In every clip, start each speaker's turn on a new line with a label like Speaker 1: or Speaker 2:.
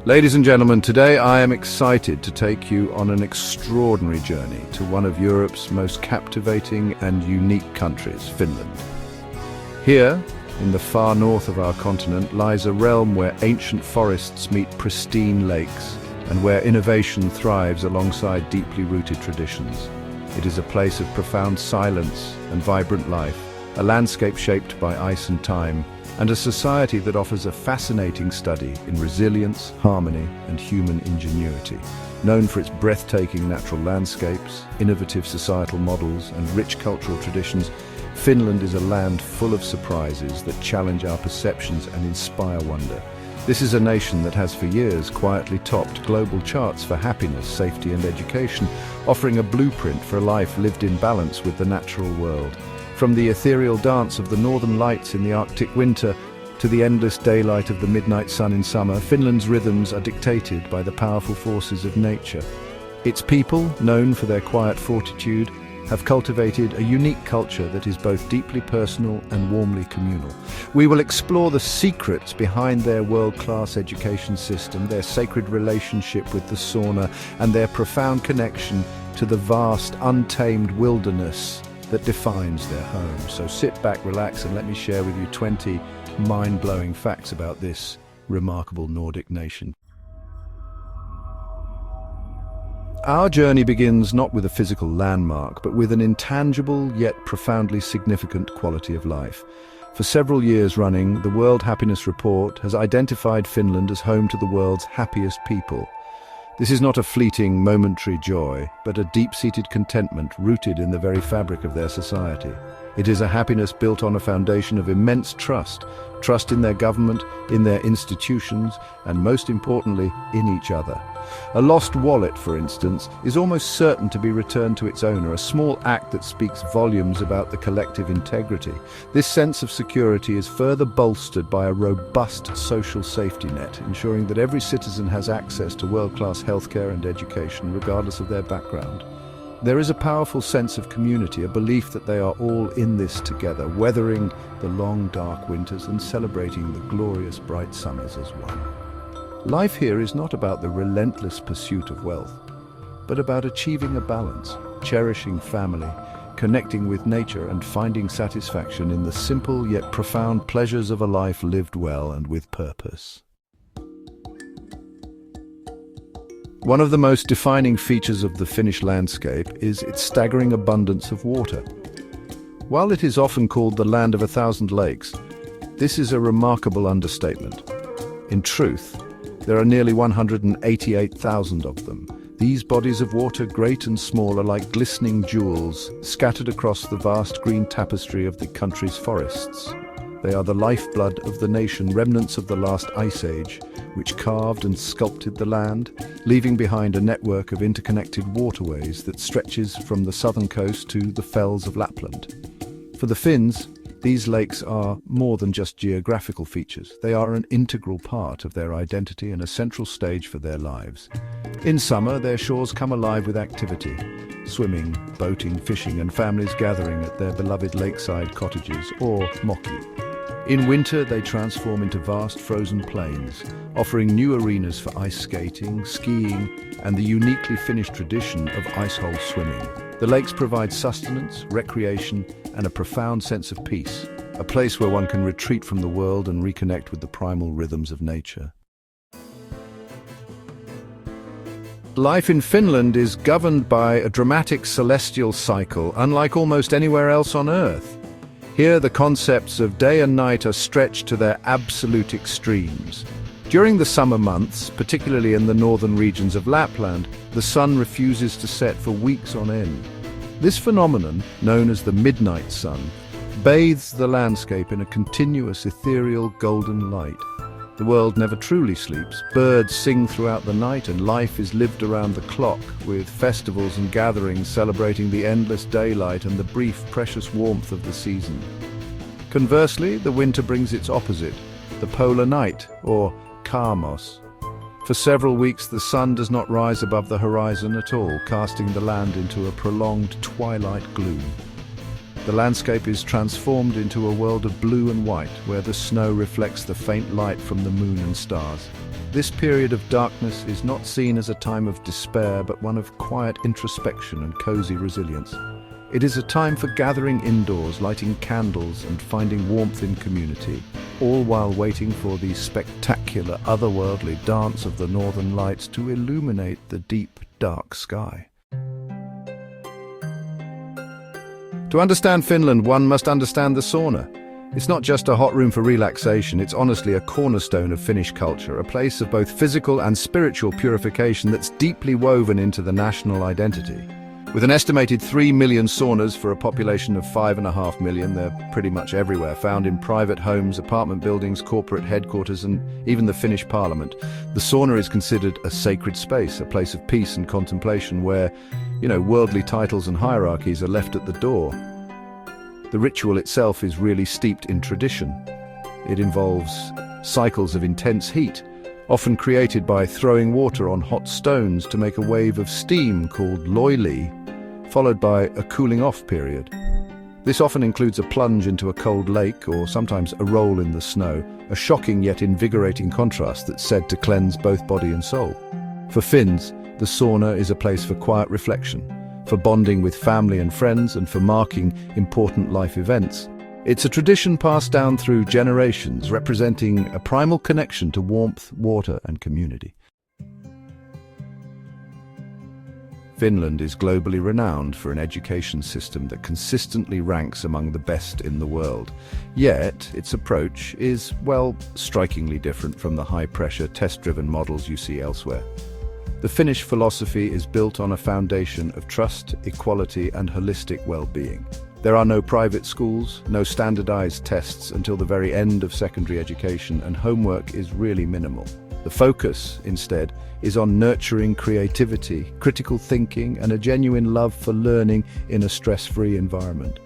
Speaker 1: Ladies and gentlemen, today I am excited to take you on an extraordinary journey to one of Europe's most captivating and unique countries, Finland. Here, in the far north of our continent, lies a realm where ancient forests meet pristine lakes and where innovation thrives alongside deeply rooted traditions. It is a place of profound silence and vibrant life, a landscape shaped by ice and time, and a society that offers a fascinating study in resilience, harmony, and human ingenuity. Known for its breathtaking natural landscapes, innovative societal models, and rich cultural traditions, Finland is a land full of surprises that challenge our perceptions and inspire wonder. This is a nation that has for years quietly topped global charts for happiness, safety, and education, offering a blueprint for a life lived in balance with the natural world. From the ethereal dance of the northern lights in the Arctic winter to the endless daylight of the midnight sun in summer, Finland's rhythms are dictated by the powerful forces of nature. Its people, known for their quiet fortitude, have cultivated a unique culture that is both deeply personal and warmly communal. We will explore the secrets behind their world-class education system, their sacred relationship with the sauna, and their profound connection to the vast, untamed wilderness that defines their home. So sit back, relax, and let me share with you 20 mind-blowing facts about this remarkable Nordic nation. Our journey begins not with a physical landmark, but with an intangible yet profoundly significant quality of life. For several years running, the World Happiness Report has identified Finland as home to the world's happiest people. This is not a fleeting, momentary joy, but a deep-seated contentment rooted in the very fabric of their society. It is a happiness built on a foundation of immense trust in their government, in their institutions, and most importantly, in each other. A lost wallet, for instance, is almost certain to be returned to its owner, a small act that speaks volumes about the collective integrity. This sense of security is further bolstered by a robust social safety net, ensuring that every citizen has access to world-class healthcare and education, regardless of their background. There is a powerful sense of community, a belief that they are all in this together, weathering the long, dark winters and celebrating the glorious, bright summers as one. Life here is not about the relentless pursuit of wealth, but about achieving a balance, cherishing family, connecting with nature, and finding satisfaction in the simple yet profound pleasures of a life lived well and with purpose. One of the most defining features of the Finnish landscape is its staggering abundance of water. While it is often called the land of 1,000 lakes, this is a remarkable understatement. In truth, there are nearly 188,000 of them. These bodies of water, great and small, are like glistening jewels scattered across the vast green tapestry of the country's forests. They are the lifeblood of the nation, remnants of the last ice age, which carved and sculpted the land, leaving behind a network of interconnected waterways that stretches from the southern coast to the fells of Lapland. For the Finns, these lakes are more than just geographical features. They are an integral part of their identity and a central stage for their lives. In summer, their shores come alive with activity: swimming, boating, fishing, and families gathering at their beloved lakeside cottages or moki. In winter, they transform into vast frozen plains, offering new arenas for ice skating, skiing, and the uniquely Finnish tradition of ice-hole swimming. The lakes provide sustenance, recreation, and a profound sense of peace, a place where one can retreat from the world and reconnect with the primal rhythms of nature. Life in Finland is governed by a dramatic celestial cycle, unlike almost anywhere else on Earth. Here, the concepts of day and night are stretched to their absolute extremes. During the summer months, particularly in the northern regions of Lapland, the sun refuses to set for weeks on end. This phenomenon, known as the midnight sun, bathes the landscape in a continuous ethereal golden light. The world never truly sleeps. Birds sing throughout the night, and life is lived around the clock, with festivals and gatherings celebrating the endless daylight and the brief, precious warmth of the season. Conversely, the winter brings its opposite, the polar night, or Kaamos. For several weeks, the sun does not rise above the horizon at all, casting the land into a prolonged twilight gloom. The landscape is transformed into a world of blue and white, where the snow reflects the faint light from the moon and stars. This period of darkness is not seen as a time of despair, but one of quiet introspection and cozy resilience. It is a time for gathering indoors, lighting candles and finding warmth in community, all while waiting for the spectacular, otherworldly dance of the Northern Lights to illuminate the deep, dark sky. To understand Finland, one must understand the sauna. It's not just a hot room for relaxation, it's honestly a cornerstone of Finnish culture, a place of both physical and spiritual purification that's deeply woven into the national identity. With an estimated 3 million saunas for a population of 5.5 million, they're pretty much everywhere, found in private homes, apartment buildings, corporate headquarters, and even the Finnish parliament. The sauna is considered a sacred space, a place of peace and contemplation where, worldly titles and hierarchies are left at the door. The ritual itself is really steeped in tradition. It involves cycles of intense heat, often created by throwing water on hot stones to make a wave of steam called loili, followed by a cooling off period. This often includes a plunge into a cold lake or sometimes a roll in the snow, a shocking yet invigorating contrast that's said to cleanse both body and soul. For Finns, the sauna is a place for quiet reflection, for bonding with family and friends, and for marking important life events. It's a tradition passed down through generations, representing a primal connection to warmth, water, and community. Finland is globally renowned for an education system that consistently ranks among the best in the world. Yet, its approach is, strikingly different from the high-pressure, test-driven models you see elsewhere. The Finnish philosophy is built on a foundation of trust, equality, and holistic well-being. There are no private schools, no standardized tests until the very end of secondary education, and homework is really minimal. The focus, instead, is on nurturing creativity, critical thinking, and a genuine love for learning in a stress-free environment.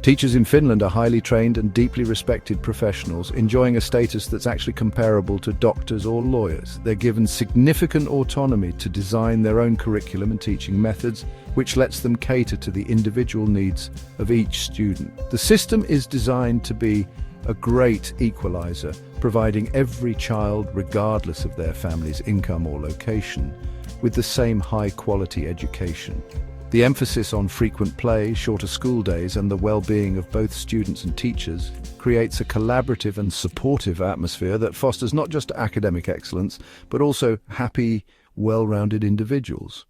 Speaker 1: Teachers in Finland are highly trained and deeply respected professionals, enjoying a status that's actually comparable to doctors or lawyers. They're given significant autonomy to design their own curriculum and teaching methods, which lets them cater to the individual needs of each student. The system is designed to be a great equalizer, providing every child, regardless of their family's income or location, with the same high-quality education. The emphasis on frequent play, shorter school days, and the well-being of both students and teachers creates a collaborative and supportive atmosphere that fosters not just academic excellence, but also happy, well-rounded individuals.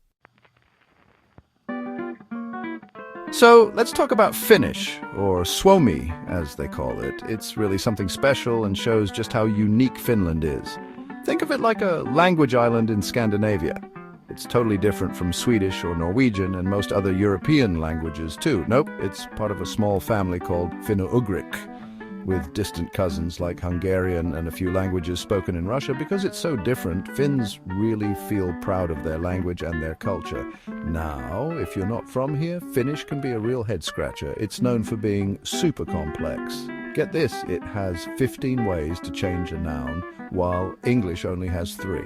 Speaker 1: So let's talk about Finnish, or Suomi as they call it. It's really something special and shows just how unique Finland is. Think of it like a language island in Scandinavia. It's totally different from Swedish or Norwegian and most other European languages too. Nope, it's part of a small family called Finno-Ugric, with distant cousins like Hungarian and a few languages spoken in Russia. Because it's so different, Finns really feel proud of their language and their culture. Now, if you're not from here, Finnish can be a real head-scratcher. It's known for being super complex. Get this, it has 15 ways to change a noun, while English only has 3.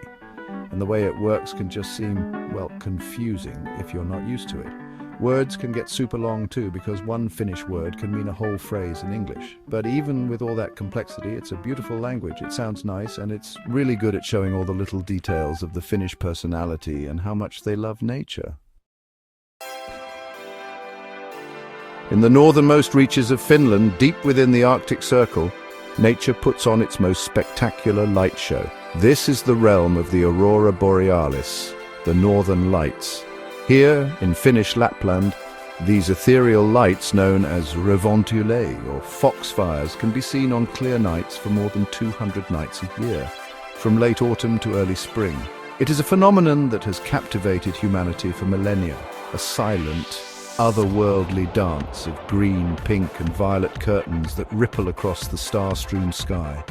Speaker 1: And the way it works can just seem, confusing if you're not used to it. Words can get super long too, because one Finnish word can mean a whole phrase in English. But even with all that complexity, it's a beautiful language. It sounds nice, and it's really good at showing all the little details of the Finnish personality and how much they love nature. In the northernmost reaches of Finland, deep within the Arctic Circle, nature puts on its most spectacular light show. This is the realm of the Aurora Borealis, the Northern Lights. Here, in Finnish Lapland, these ethereal lights, known as revontule or foxfires, can be seen on clear nights for more than 200 nights a year, from late autumn to early spring. It is a phenomenon that has captivated humanity for millennia, a silent, otherworldly dance of green, pink, and violet curtains that ripple across the star-strewn sky.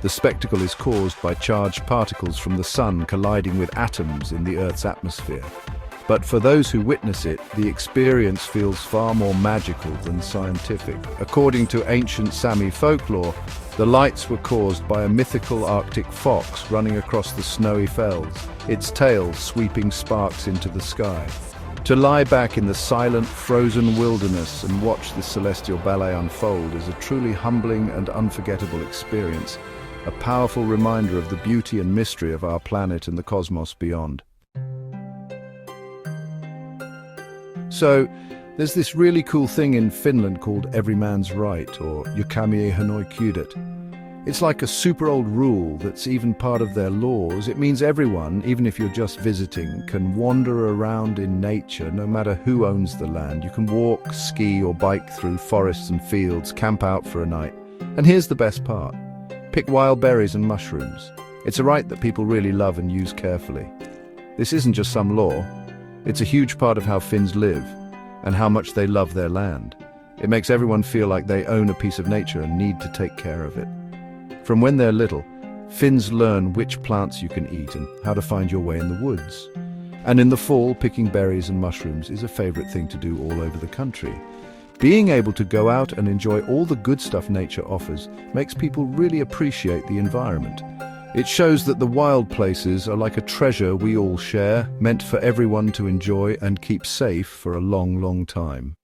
Speaker 1: The spectacle is caused by charged particles from the sun colliding with atoms in the Earth's atmosphere. But for those who witness it, the experience feels far more magical than scientific. According to ancient Sami folklore, the lights were caused by a mythical Arctic fox running across the snowy fells, its tail sweeping sparks into the sky. To lie back in the silent, frozen wilderness and watch this celestial ballet unfold is a truly humbling and unforgettable experience. a powerful reminder of the beauty and mystery of our planet and the cosmos beyond. So, there's this really cool thing in Finland called Everyman's Right, or Jokamies oikeudet. It's like a super old rule that's even part of their laws. It means everyone, even if you're just visiting, can wander around in nature no matter who owns the land. You can walk, ski or bike through forests and fields, camp out for a night. And here's the best part. Pick wild berries and mushrooms. It's a right that people really love and use carefully. This isn't just some law. It's a huge part of how Finns live and how much they love their land. It makes everyone feel like they own a piece of nature and need to take care of it. From when they're little, Finns learn which plants you can eat and how to find your way in the woods. And in the fall, picking berries and mushrooms is a favorite thing to do all over the country. Being able to go out and enjoy all the good stuff nature offers makes people really appreciate the environment. It shows that the wild places are like a treasure we all share, meant for everyone to enjoy and keep safe for a long, long time.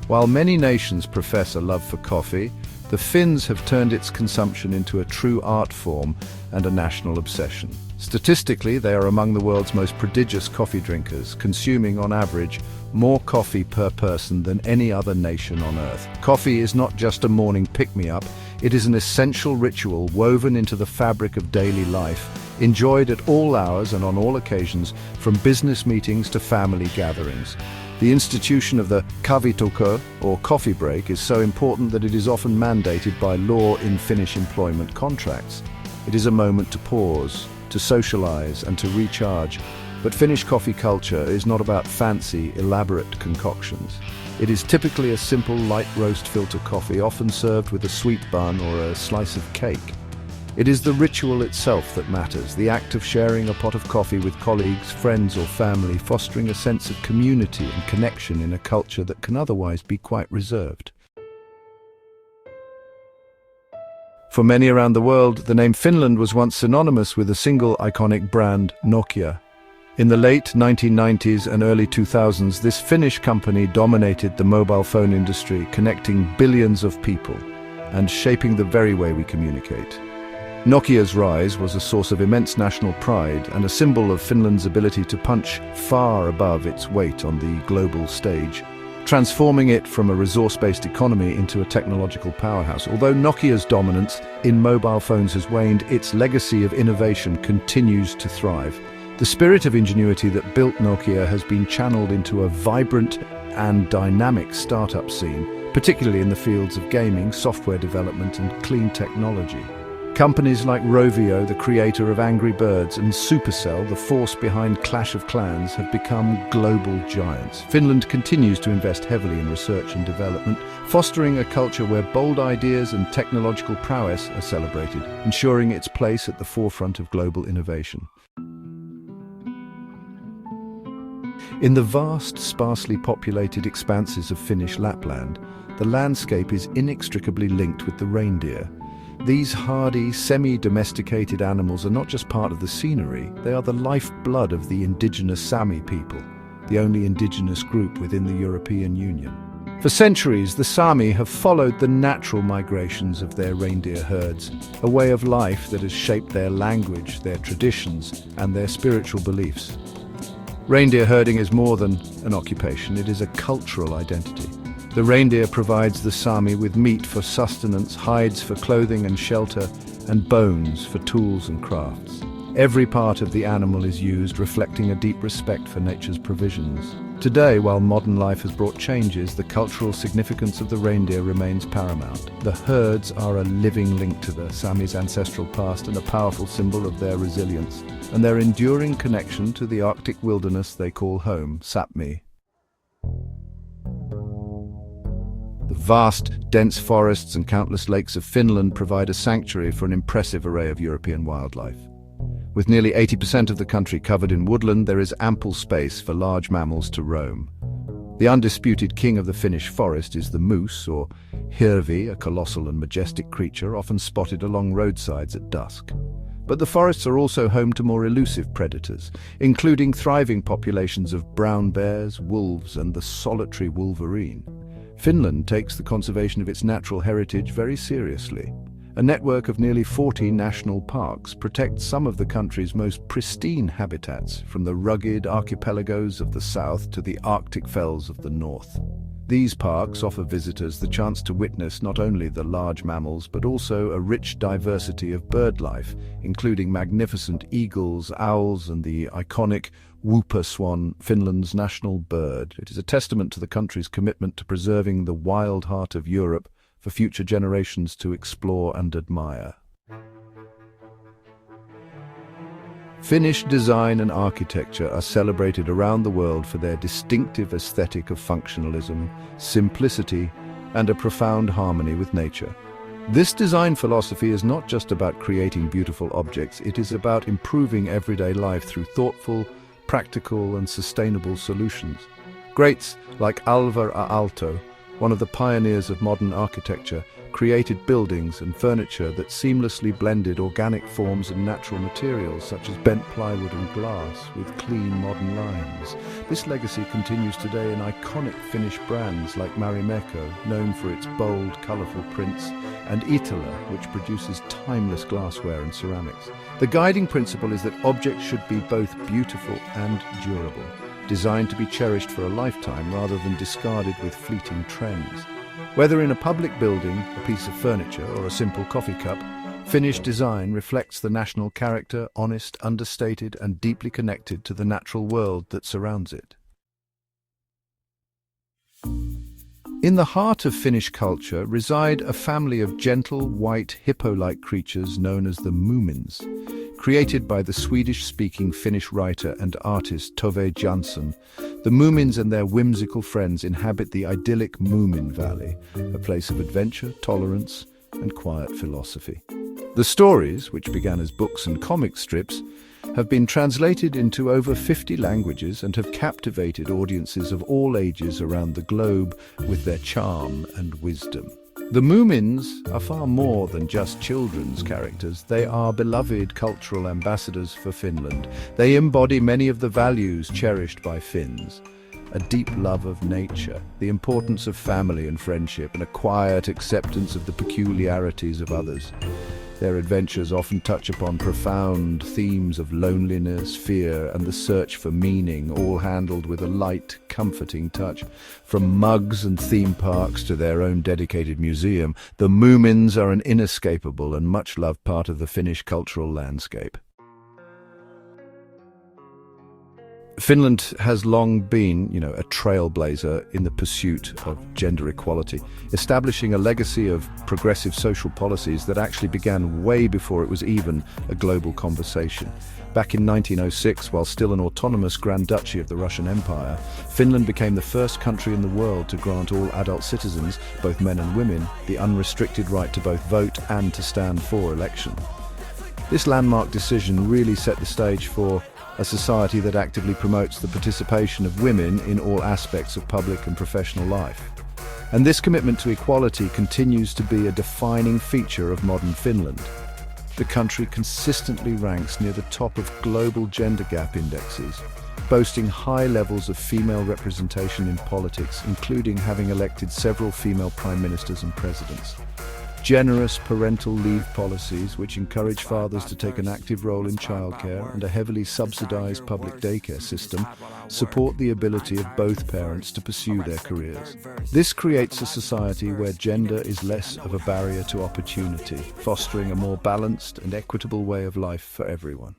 Speaker 1: While many nations profess a love for coffee, the Finns have turned its consumption into a true art form and a national obsession. Statistically, they are among the world's most prodigious coffee drinkers, consuming on average more coffee per person than any other nation on earth. Coffee is not just a morning pick-me-up, it is an essential ritual woven into the fabric of daily life, enjoyed at all hours and on all occasions, from business meetings to family gatherings. The institution of the kahvitauko, or coffee break, is so important that it is often mandated by law in Finnish employment contracts. It is a moment to pause, to socialize and to recharge. But Finnish coffee culture is not about fancy, elaborate concoctions. It is typically a simple light roast filter coffee, often served with a sweet bun or a slice of cake. It is the ritual itself that matters, the act of sharing a pot of coffee with colleagues, friends or family, fostering a sense of community and connection in a culture that can otherwise be quite reserved. For many around the world, the name Finland was once synonymous with a single iconic brand, Nokia. In the late 1990s and early 2000s, this Finnish company dominated the mobile phone industry, connecting billions of people and shaping the very way we communicate. Nokia's rise was a source of immense national pride and a symbol of Finland's ability to punch far above its weight on the global stage, transforming it from a resource-based economy into a technological powerhouse. Although Nokia's dominance in mobile phones has waned, its legacy of innovation continues to thrive. The spirit of ingenuity that built Nokia has been channeled into a vibrant and dynamic startup scene, particularly in the fields of gaming, software development and clean technology. Companies like Rovio, the creator of Angry Birds, and Supercell, the force behind Clash of Clans, have become global giants. Finland continues to invest heavily in research and development, fostering a culture where bold ideas and technological prowess are celebrated, ensuring its place at the forefront of global innovation. In the vast, sparsely populated expanses of Finnish Lapland, the landscape is inextricably linked with the reindeer. These hardy, semi-domesticated animals are not just part of the scenery, they are the lifeblood of the indigenous Sami people, the only indigenous group within the European Union. For centuries, the Sami have followed the natural migrations of their reindeer herds, a way of life that has shaped their language, their traditions, and their spiritual beliefs. Reindeer herding is more than an occupation, it is a cultural identity. The reindeer provides the Sami with meat for sustenance, hides for clothing and shelter, and bones for tools and crafts. Every part of the animal is used, reflecting a deep respect for nature's provisions. Today, while modern life has brought changes, the cultural significance of the reindeer remains paramount. The herds are a living link to the Sami's ancestral past and a powerful symbol of their resilience, and their enduring connection to the Arctic wilderness they call home, Sapmi. The vast, dense forests and countless lakes of Finland provide a sanctuary for an impressive array of European wildlife. With nearly 80% of the country covered in woodland, there is ample space for large mammals to roam. The undisputed king of the Finnish forest is the moose, or hirvi, a colossal and majestic creature often spotted along roadsides at dusk. But the forests are also home to more elusive predators, including thriving populations of brown bears, wolves, and the solitary wolverine. Finland takes the conservation of its natural heritage very seriously. A network of nearly 40 national parks protects some of the country's most pristine habitats, from the rugged archipelagos of the south to the Arctic fells of the north. These parks offer visitors the chance to witness not only the large mammals but also a rich diversity of bird life, including magnificent eagles, owls, and the iconic whooper swan, Finland's national bird. It is a testament to the country's commitment to preserving the wild heart of Europe for future generations to explore and admire. Finnish design and architecture are celebrated around the world for their distinctive aesthetic of functionalism, simplicity, and a profound harmony with nature. This design philosophy is not just about creating beautiful objects, it is about improving everyday life through thoughtful, practical, and sustainable solutions. Greats like Alvar Aalto, one of the pioneers of modern architecture, created buildings and furniture that seamlessly blended organic forms and natural materials such as bent plywood and glass with clean modern lines. This legacy continues today in iconic Finnish brands like Marimekko, known for its bold, colourful prints, and Iittala, which produces timeless glassware and ceramics. The guiding principle is that objects should be both beautiful and durable, designed to be cherished for a lifetime rather than discarded with fleeting trends. Whether in a public building, a piece of furniture, or a simple coffee cup, Finnish design reflects the national character, honest, understated, and deeply connected to the natural world that surrounds it. In the heart of Finnish culture reside a family of gentle, white, hippo-like creatures known as the Moomins. Created by the Swedish-speaking Finnish writer and artist Tove Jansson, the Moomins and their whimsical friends inhabit the idyllic Moomin Valley, a place of adventure, tolerance, and quiet philosophy. The stories, which began as books and comic strips, have been translated into over 50 languages and have captivated audiences of all ages around the globe with their charm and wisdom. The Moomins are far more than just children's characters. They are beloved cultural ambassadors for Finland. They embody many of the values cherished by Finns. A deep love of nature, the importance of family and friendship, and a quiet acceptance of the peculiarities of others. Their adventures often touch upon profound themes of loneliness, fear, and the search for meaning, all handled with a light, comforting touch. From mugs and theme parks to their own dedicated museum, the Moomins are an inescapable and much-loved part of the Finnish cultural landscape. Finland has long been, a trailblazer in the pursuit of gender equality, establishing a legacy of progressive social policies that actually began way before it was even a global conversation. Back in 1906, while still an autonomous Grand Duchy of the Russian Empire, Finland became the first country in the world to grant all adult citizens, both men and women, the unrestricted right to both vote and to stand for election. This landmark decision really set the stage for a society that actively promotes the participation of women in all aspects of public and professional life. And this commitment to equality continues to be a defining feature of modern Finland. The country consistently ranks near the top of global gender gap indexes, boasting high levels of female representation in politics, including having elected several female prime ministers and presidents. Generous parental leave policies, which encourage fathers to take an active role in childcare, and a heavily subsidized public daycare system, support the ability of both parents to pursue their careers. This creates a society where gender is less of a barrier to opportunity, fostering a more balanced and equitable way of life for everyone.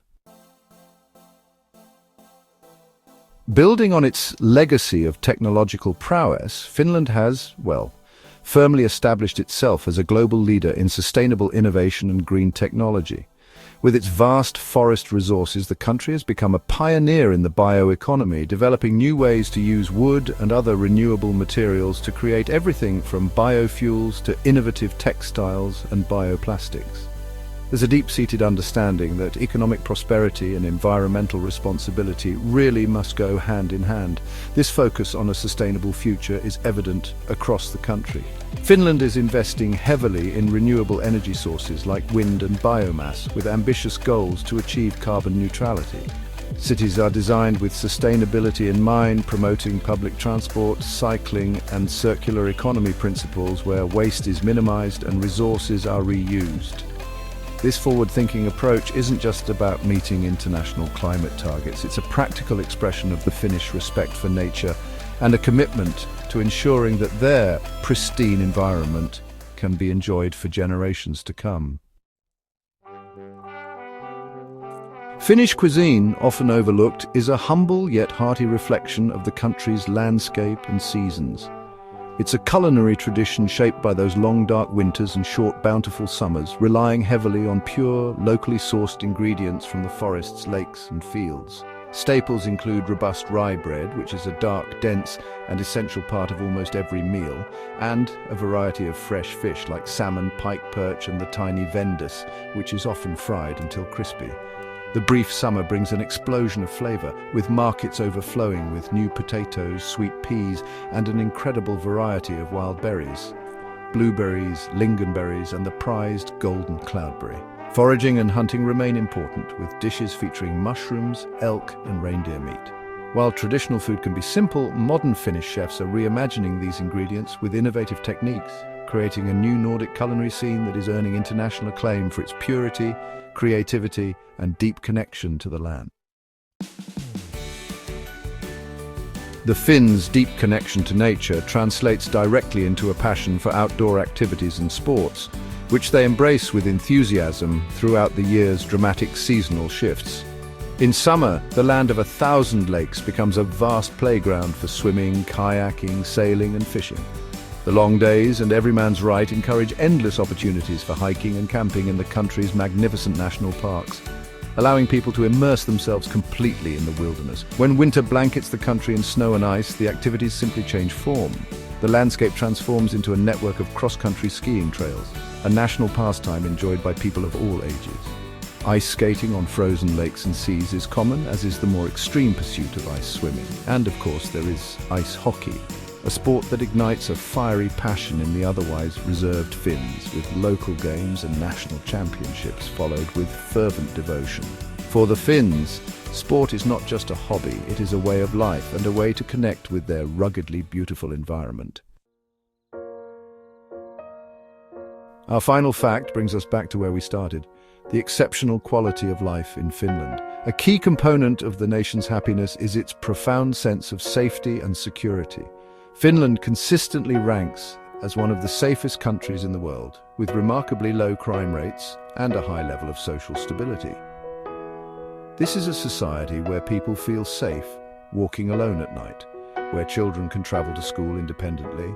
Speaker 1: Building on its legacy of technological prowess, Finland has, firmly established itself as a global leader in sustainable innovation and green technology. With its vast forest resources, the country has become a pioneer in the bioeconomy, developing new ways to use wood and other renewable materials to create everything from biofuels to innovative textiles and bioplastics. There's a deep-seated understanding that economic prosperity and environmental responsibility really must go hand in hand. This focus on a sustainable future is evident across the country. Finland is investing heavily in renewable energy sources like wind and biomass, with ambitious goals to achieve carbon neutrality. Cities are designed with sustainability in mind, promoting public transport, cycling, and circular economy principles where waste is minimized and resources are reused. This forward-thinking approach isn't just about meeting international climate targets, it's a practical expression of the Finnish respect for nature and a commitment to ensuring that their pristine environment can be enjoyed for generations to come. Finnish cuisine, often overlooked, is a humble yet hearty reflection of the country's landscape and seasons. It's a culinary tradition shaped by those long dark winters and short bountiful summers, relying heavily on pure, locally sourced ingredients from the forests, lakes and fields. Staples include robust rye bread, which is a dark, dense and essential part of almost every meal, and a variety of fresh fish like salmon, pike perch and the tiny vendus, which is often fried until crispy. The brief summer brings an explosion of flavor, with markets overflowing with new potatoes, sweet peas, and an incredible variety of wild berries. Blueberries, lingonberries, and the prized golden cloudberry. Foraging and hunting remain important, with dishes featuring mushrooms, elk, and reindeer meat. While traditional food can be simple, modern Finnish chefs are reimagining these ingredients with innovative techniques, creating a new Nordic culinary scene that is earning international acclaim for its purity, creativity, and deep connection to the land. The Finns' deep connection to nature translates directly into a passion for outdoor activities and sports, which they embrace with enthusiasm throughout the year's dramatic seasonal shifts. In summer, the land of 1,000 lakes becomes a vast playground for swimming, kayaking, sailing, and fishing. The long days and Everyman's right encourage endless opportunities for hiking and camping in the country's magnificent national parks, allowing people to immerse themselves completely in the wilderness. When winter blankets the country in snow and ice, the activities simply change form. The landscape transforms into a network of cross-country skiing trails, a national pastime enjoyed by people of all ages. Ice skating on frozen lakes and seas is common, as is the more extreme pursuit of ice swimming. And of course there is ice hockey, a sport that ignites a fiery passion in the otherwise reserved Finns, with local games and national championships followed with fervent devotion. For the Finns, sport is not just a hobby, it is a way of life and a way to connect with their ruggedly beautiful environment. Our final fact brings us back to where we started: the exceptional quality of life in Finland. A key component of the nation's happiness is its profound sense of safety and security. Finland consistently ranks as one of the safest countries in the world, with remarkably low crime rates and a high level of social stability. This is a society where people feel safe walking alone at night, where children can travel to school independently,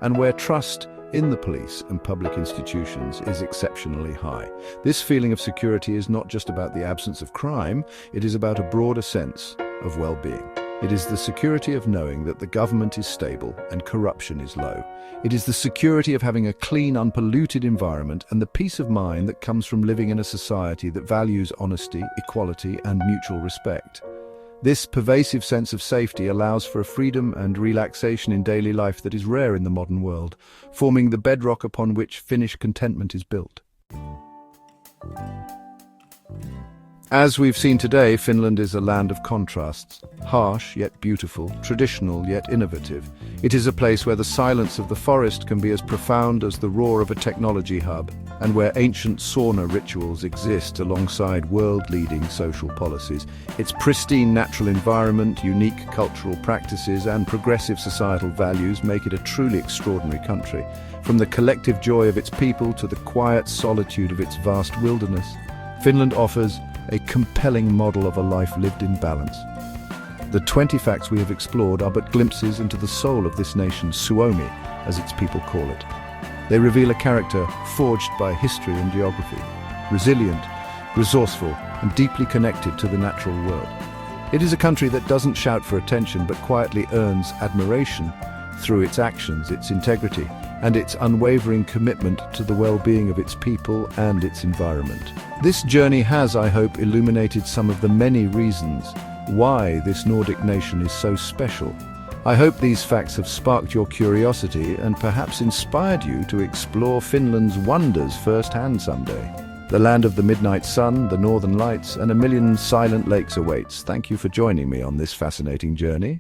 Speaker 1: and where trust in the police and public institutions is exceptionally high. This feeling of security is not just about the absence of crime, it is about a broader sense of well-being. It is the security of knowing that the government is stable and corruption is low. It is the security of having a clean, unpolluted environment and the peace of mind that comes from living in a society that values honesty, equality, and mutual respect. This pervasive sense of safety allows for a freedom and relaxation in daily life that is rare in the modern world, forming the bedrock upon which Finnish contentment is built. As we've seen today, Finland is a land of contrasts, harsh yet beautiful, traditional yet innovative. It is a place where the silence of the forest can be as profound as the roar of a technology hub, and where ancient sauna rituals exist alongside world-leading social policies. Its pristine natural environment, unique cultural practices, and progressive societal values make it a truly extraordinary country. From the collective joy of its people to the quiet solitude of its vast wilderness, Finland offers a compelling model of a life lived in balance. The 20 facts we have explored are but glimpses into the soul of this nation, Suomi, as its people call it. They reveal a character forged by history and geography, resilient, resourceful, and deeply connected to the natural world. It is a country that doesn't shout for attention but quietly earns admiration through its actions, its integrity, and its unwavering commitment to the well-being of its people and its environment. This journey has, I hope, illuminated some of the many reasons why this Nordic nation is so special. I hope these facts have sparked your curiosity and perhaps inspired you to explore Finland's wonders firsthand someday. The land of the midnight sun, the northern lights, and a million silent lakes awaits. Thank you for joining me on this fascinating journey.